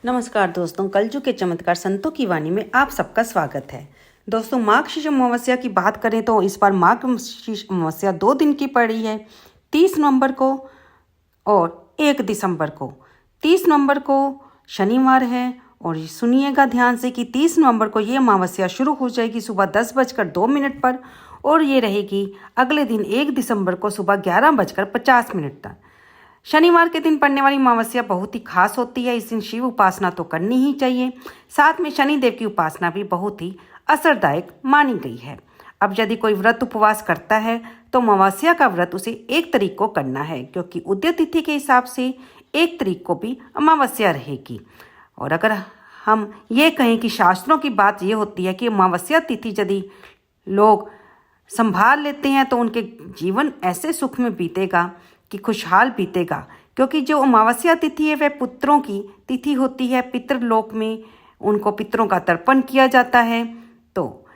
नमस्कार दोस्तों, कलयुग के चमत्कार संतों की वाणी में आप सबका स्वागत है। दोस्तों, माघ शीर्ष अमावस्या की बात करें तो इस बार माघ शीर्ष अमावस्या 2 दिन की पड़ी है, 30 नवंबर को और 1 दिसंबर को। 30 नवंबर को शनिवार है और सुनिएगा ध्यान से कि 30 नवंबर को ये अमावस्या शुरू हो जाएगी सुबह 10:02 पर और ये रहेगी अगले दिन 1 दिसंबर को सुबह 11:50 तक। शनिवार के दिन पड़ने वाली अमावस्या बहुत ही खास होती है। इस दिन शिव उपासना तो करनी ही चाहिए, साथ में शनिदेव की उपासना भी बहुत ही असरदायक मानी गई है। अब यदि कोई व्रत उपवास करता है तो अमावस्या का व्रत उसे 1 तारीख को करना है, क्योंकि उदय तिथि के हिसाब से 1 तारीख को भी अमावस्या रहेगी। और अगर हम ये कहें कि शास्त्रों की बात ये होती है कि अमावस्या तिथि यदि लोग संभाल लेते हैं तो उनके जीवन ऐसे सुख में बीतेगा कि खुशहाल बीतेगा, क्योंकि जो अमावस्या तिथि है वह पुत्रों की तिथि होती है। पितृलोक में उनको पितरों का तर्पण किया जाता है, तो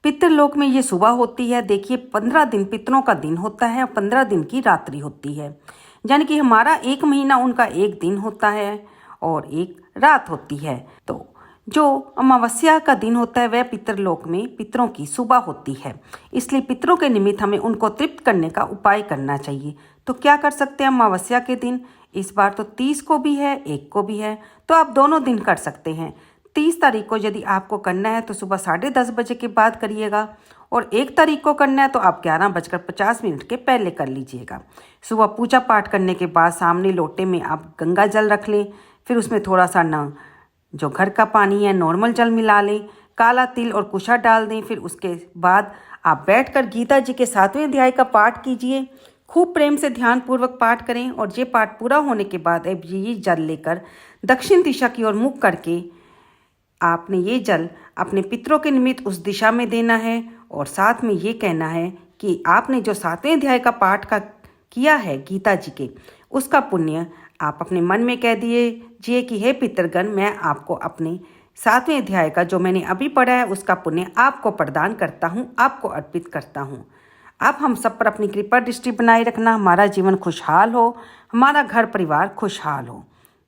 पितृलोक में ये सुबह होती है। देखिए, 15 दिन पितरों का दिन होता है और 15 दिन की रात्रि होती है, यानी कि हमारा 1 महीना उनका 1 दिन होता है और 1 रात होती है। तो जो अमावस्या का दिन होता है वह पितृलोक में पितरों की सुबह होती है, इसलिए पितरों के निमित्त हमें उनको तृप्त करने का उपाय करना चाहिए। तो क्या कर सकते हैं अमावस्या के दिन? इस बार तो 30 को भी है, 1 को भी है, तो आप दोनों दिन कर सकते हैं। 30 तारीख को यदि आपको करना है तो सुबह 10:30 बजे के बाद करिएगा और 1 तारीख को करना है तो आप 11:50 के पहले कर लीजिएगा। सुबह पूजा पाठ करने के बाद सामने लोटे में आप गंगा जल रख लें, फिर उसमें थोड़ा सा न जो घर का पानी है नॉर्मल जल मिला लें, काला तिल और कुशा डाल दें। फिर उसके बाद आप बैठकर गीता जी के 7वें अध्याय का पाठ कीजिए। खूब प्रेम से ध्यानपूर्वक पाठ करें और ये पाठ पूरा होने के बाद अब ये जल लेकर दक्षिण दिशा की ओर मुख करके आपने ये जल अपने पितरों के निमित्त उस दिशा में देना है और साथ में ये कहना है कि आपने जो 7वें अध्याय का पाठ किया है गीता जी के, उसका पुण्य आप अपने मन में कह दीजिए कि हे पितरगण, मैं आपको अपने 7वें अध्याय का जो मैंने अभी पढ़ा है उसका पुण्य आपको प्रदान करता हूँ, आपको अर्पित करता हूँ। आप हम सब पर अपनी कृपा दृष्टि बनाए रखना, हमारा जीवन खुशहाल हो, हमारा घर परिवार खुशहाल हो।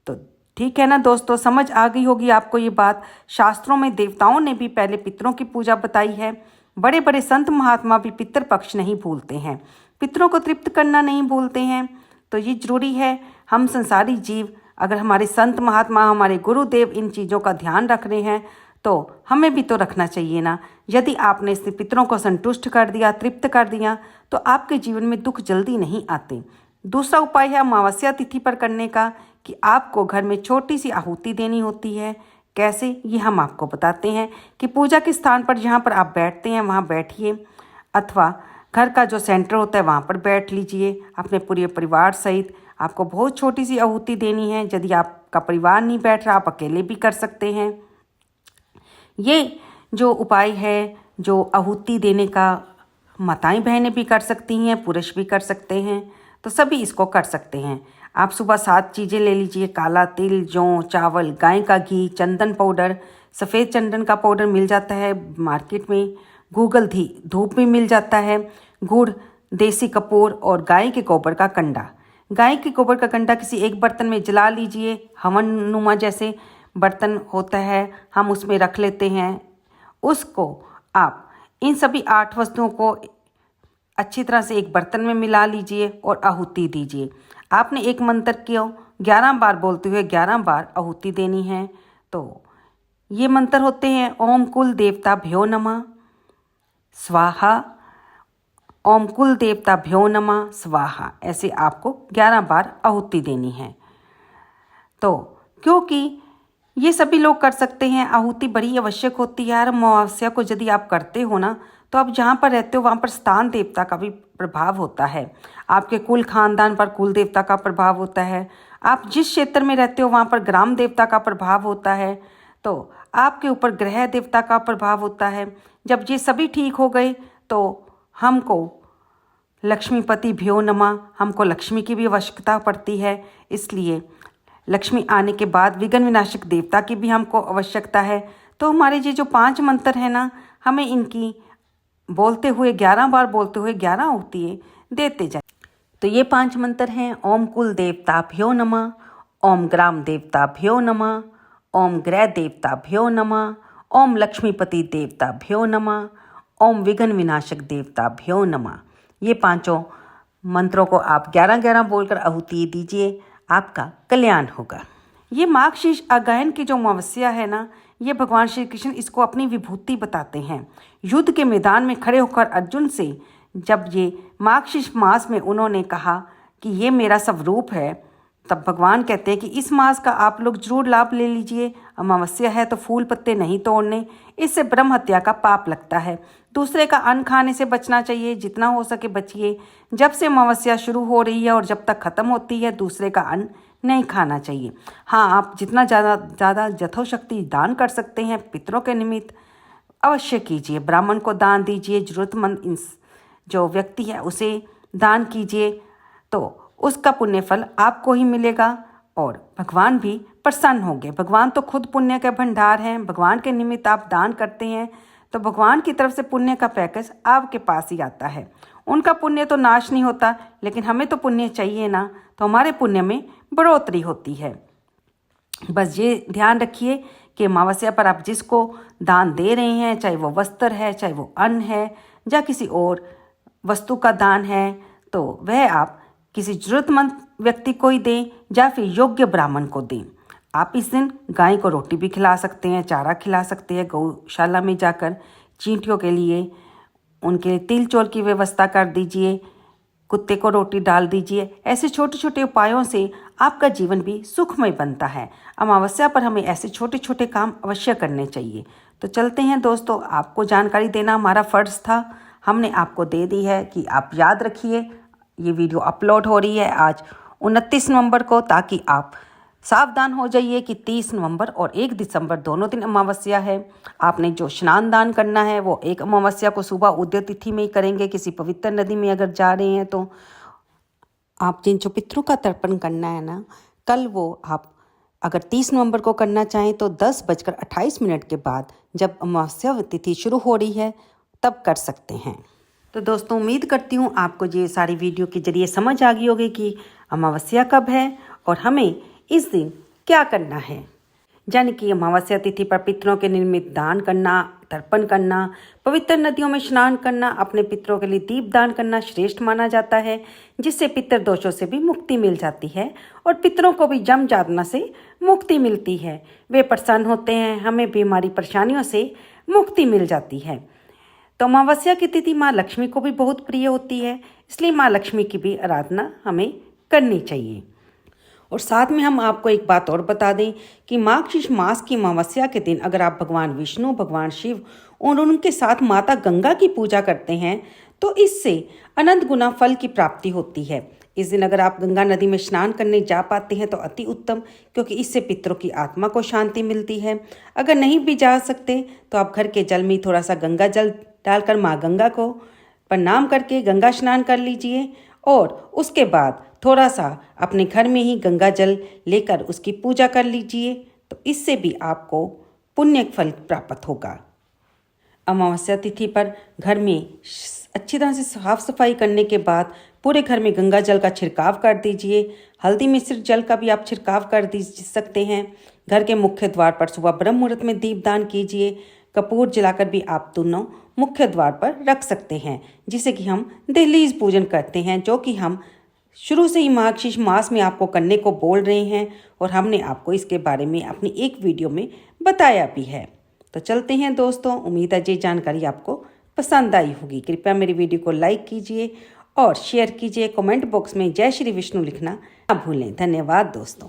तो ठीक है ना दोस्तों, समझ आ गई होगी आपको ये बात। शास्त्रों में देवताओं ने भी पहले पितरों की पूजा बताई है। बड़े बड़े संत महात्मा भी पितृ पक्ष नहीं भूलते हैं, पितरों को तृप्त करना नहीं भूलते हैं। तो ये जरूरी है, हम संसारी जीव अगर हमारे संत महात्मा, हमारे गुरुदेव इन चीज़ों का ध्यान रख रहे हैं तो हमें भी तो रखना चाहिए ना। यदि आपने इस पितरों को संतुष्ट कर दिया, तृप्त कर दिया, तो आपके जीवन में दुख जल्दी नहीं आते। दूसरा उपाय है अमावस्या तिथि पर करने का कि आपको घर में छोटी सी आहुति देनी होती है। कैसे, ये हम आपको बताते हैं कि पूजा के स्थान पर जहाँ पर आप बैठते हैं वहाँ बैठिए, अथवा घर का जो सेंटर होता है वहाँ पर बैठ लीजिए अपने पूरे परिवार सहित। आपको बहुत छोटी सी आहुति देनी है। यदि आपका परिवार नहीं बैठ रहा, आप अकेले भी कर सकते हैं। ये जो उपाय है, जो आहुति देने का, माताएं बहनें भी कर सकती हैं, पुरुष भी कर सकते हैं, तो सभी इसको कर सकते हैं। आप सुबह 7 चीज़ें ले लीजिए, काला तिल, जौ, चावल, गाय का घी, चंदन पाउडर, सफ़ेद चंदन का पाउडर मिल जाता है मार्केट में, गूगल धूप भी मिल जाता है, गुड़, देसी कपूर और गाय के गोबर का कंडा। गाय के गोबर का कंडा किसी एक बर्तन में जला लीजिए, हवन नुमा जैसे बर्तन होता है हम उसमें रख लेते हैं। उसको आप इन सभी 8 वस्तुओं को अच्छी तरह से एक बर्तन में मिला लीजिए और आहुति दीजिए। आपने एक मंत्र को 11 बार बोलते हुए 11 बार आहुति देनी है। तो ये मंत्र होते हैं ओम कुल देवता भ्यो नमः स्वाहा, ओम कुल देवता भ्यो नमः स्वाहा, ऐसे आपको 11 बार आहुति देनी है। तो क्योंकि ये सभी लोग कर सकते हैं, आहुति बड़ी आवश्यक होती है। हर अमावस्या को यदि आप करते हो ना, तो आप जहाँ पर रहते हो वहाँ पर स्थान देवता का भी प्रभाव होता है, आपके कुल खानदान पर कुल देवता का प्रभाव होता है, आप जिस क्षेत्र में रहते हो वहाँ पर ग्राम देवता का प्रभाव होता है, तो आपके ऊपर ग्रह देवता का प्रभाव होता है। जब ये सभी ठीक हो गए तो हमको लक्ष्मीपति भ्यो नमः, हमको लक्ष्मी की भी आवश्यकता पड़ती है, इसलिए लक्ष्मी आने के बाद विघ्न विनाशक देवता की भी हमको आवश्यकता है। तो हमारे ये जो 5 मंत्र हैं ना, हमें इनकी बोलते हुए 11 बार बोलते हुए 11 आहुतियाँ देते जाए। तो ये 5 मंत्र हैं ओम कुल देवता भ्यो नमः, ओम ग्राम देवताभ्यो नमः, ओम गृह देवताभ्यो नमः, ओम लक्ष्मीपति देवताभ्यो नमः, ओम विघ्न विनाशक देवताभ्यो नमः। ये पांचों मंत्रों को आप 11-11 बोलकर आहुति दीजिए, आपका कल्याण होगा। ये मार्गशीर्ष अगायन की जो अमावस्या है ना, ये भगवान श्री कृष्ण इसको अपनी विभूति बताते हैं। युद्ध के मैदान में खड़े होकर अर्जुन से जब ये मार्गशीर्ष मास में उन्होंने कहा कि ये मेरा स्वरूप है, तब भगवान कहते हैं कि इस मास का आप लोग जरूर लाभ ले लीजिए। अमावस्या है तो फूल पत्ते नहीं तोड़ने, इससे ब्रह्म हत्या का पाप लगता है। दूसरे का अन्न खाने से बचना चाहिए, जितना हो सके बचिए। जब से अमावस्या शुरू हो रही है और जब तक खत्म होती है, दूसरे का अन्न नहीं खाना चाहिए। हाँ, आप जितना ज़्यादा यथोशक्ति दान कर सकते हैं पितरों के निमित्त अवश्य कीजिए। ब्राह्मण को दान दीजिए, जरूरतमंद जो व्यक्ति है उसे दान कीजिए, तो उसका पुण्य फल आपको ही मिलेगा और भगवान भी प्रसन्न होंगे। भगवान तो खुद पुण्य के भंडार हैं। भगवान के निमित्त आप दान करते हैं तो भगवान की तरफ से पुण्य का पैकेज आपके पास ही आता है। उनका पुण्य तो नाश नहीं होता, लेकिन हमें तो पुण्य चाहिए ना, तो हमारे पुण्य में बढ़ोतरी होती है। बस ये ध्यान रखिए कि अमावस्या पर आप जिसको दान दे रहे हैं, चाहे वो वस्त्र है, चाहे वो अन्न है, या किसी और वस्तु का दान है, तो वह आप किसी जरूरतमंद व्यक्ति को ही दें या फिर योग्य ब्राह्मण को दें। आप इस दिन गाय को रोटी भी खिला सकते हैं, चारा खिला सकते हैं। गौशाला में जाकर चींटियों के लिए उनके लिए तिल चौल की व्यवस्था कर दीजिए, कुत्ते को रोटी डाल दीजिए। ऐसे छोटे छोटे उपायों से आपका जीवन भी सुखमय बनता है। अमावस्या पर हमें ऐसे छोटे छोटे काम अवश्य करने चाहिए। तो चलते हैं दोस्तों, आपको जानकारी देना हमारा फ़र्ज़ था, हमने आपको दे दी है कि आप याद रखिए। ये वीडियो अपलोड हो रही है आज 29 नवंबर को, ताकि आप सावधान हो जाइए कि 30 नवंबर और 1 दिसंबर दोनों दिन अमावस्या है। आपने जो स्नान दान करना है वो एक अमावस्या को सुबह उदय तिथि में ही करेंगे। किसी पवित्र नदी में अगर जा रहे हैं तो आप जिन जो पितरों का तर्पण करना है ना, कल वो आप अगर 30 नवंबर को करना चाहें तो 10:28 के बाद, जब अमावस्या तिथि शुरू हो रही है, तब कर सकते हैं। तो दोस्तों, उम्मीद करती हूँ आपको ये सारी वीडियो के जरिए समझ आ गई होगी कि अमावस्या कब है और हमें इस दिन क्या करना है। यानी कि अमावस्या तिथि पर पितरों के निमित्त दान करना, तर्पण करना, पवित्र नदियों में स्नान करना, अपने पितरों के लिए दीप दान करना श्रेष्ठ माना जाता है, जिससे पितृ दोषों से भी मुक्ति मिल जाती है और पितरों को भी जम जातना से मुक्ति मिलती है। वे प्रसन्न होते हैं, हमें भी हमारी परेशानियों से मुक्ति मिल जाती है। तो अमावस्या की तिथि माँ लक्ष्मी को भी बहुत प्रिय होती है, इसलिए माँ लक्ष्मी की भी आराधना हमें करनी चाहिए। और साथ में हम आपको एक बात और बता दें कि मार्गशीर्ष मास की अमावस्या के दिन अगर आप भगवान विष्णु, भगवान शिव और उनके साथ माता गंगा की पूजा करते हैं तो इससे अनंत गुना फल की प्राप्ति होती है। इस दिन अगर आप गंगा नदी में स्नान करने जा पाते हैं तो अति उत्तम, क्योंकि इससे पितरों की आत्मा को शांति मिलती है। अगर नहीं भी जा सकते तो आप घर के जल में थोड़ा सा गंगा जल डालकर माँ गंगा को प्रणाम करके गंगा स्नान कर लीजिए और उसके बाद थोड़ा सा अपने घर में ही गंगा जल लेकर उसकी पूजा कर लीजिए, तो इससे भी आपको पुण्य फल प्राप्त होगा। अमावस्या तिथि पर घर में अच्छी तरह से साफ सफाई करने के बाद पूरे घर में गंगा जल का छिड़काव कर दीजिए। हल्दी मिश्रित जल का भी आप छिड़काव कर सकते हैं। घर के मुख्य द्वार पर सुबह ब्रह्म मुहूर्त में दीपदान कीजिए। कपूर जलाकर भी आप दोनों मुख्य द्वार पर रख सकते हैं, जिसे कि हम दहलीज पूजन करते हैं, जो कि हम शुरू से ही मार्गशीर्ष मास में आपको करने को बोल रहे हैं और हमने आपको इसके बारे में अपनी एक वीडियो में बताया भी है। तो चलते हैं दोस्तों, उम्मीद है ये जानकारी आपको पसंद आई होगी। कृपया मेरी वीडियो को लाइक कीजिए और शेयर कीजिए। कमेंट बॉक्स में जय श्री विष्णु लिखना ना भूलें। धन्यवाद दोस्तों।